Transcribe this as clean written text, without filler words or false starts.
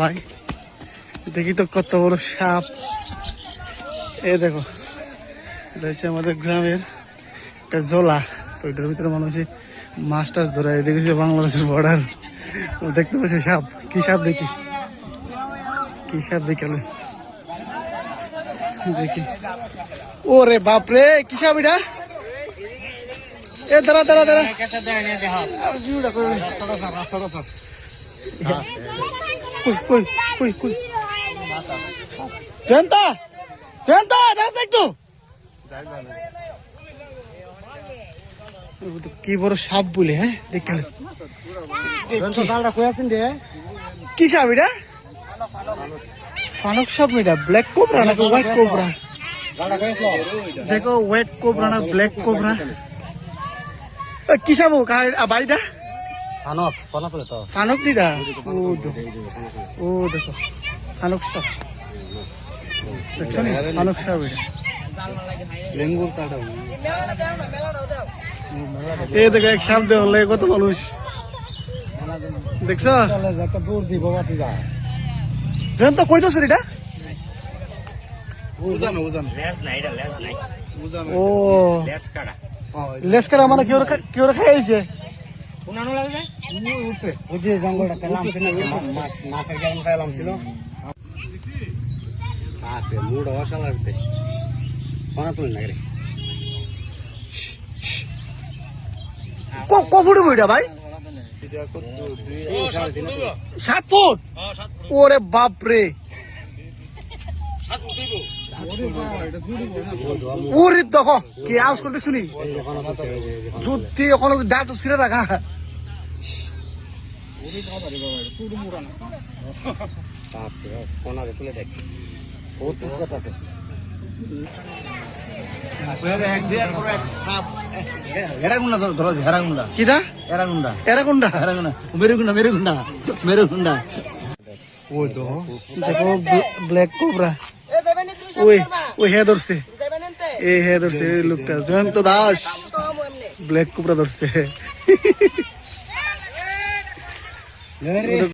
ভাই দেখি তো কত বড় সাপ। এ দেখো, এটা হচ্ছে আমাদের গ্রামের একটা জোলা। তো এটার ভিতরে মানুষে মাছ টাছ ধরে। দেখেছি বাংলাদেশের বর্ডার। দেখতে পাচ্ছি সাপ। কি সাপ দেখি, কি সাপ দেখি দেখি। ওরে বাপরে, কি সাপ এটা? এ দাঁড়া দাঁড়া দাঁড়া, কই কই কই জয়ন্তা, জয়ন্তা দাঁড়া একটু। কি বড় সাপ বলে, হ্যাঁ দেখে কি সাপ এটা? ফানক সাপ এটা? ব্ল্যাক কোবরা নাকি হোয়াইট কোবরা? দেখো হোয়াইট কোবরা না ব্ল্যাক কোবরা? কি সাপ বাড়িটা? ফানক নিটা? ও দেখো ফানক সাপ দেখছো নি? ফানক সাপ এটা। এ দেখো এক সাপ দেখলে কত মানুষ দেখছো? তো কইতেছ এটা? ও লেসকারা মানে কেউ খাইছে কফুটে বইটা ভাই? 7 ফুট? ওরে বাপরে, ওরে দেখো কি আওয়াজ করতে শুনি। যদি ওখানে ডাক তো ছিঁড়ে রাখা। Black cobra. ওই হে ধরছে, এই হে ধরছে লোকটা জয়ন্ত দাস। ব্ল্যাক কোবরা ধরছে।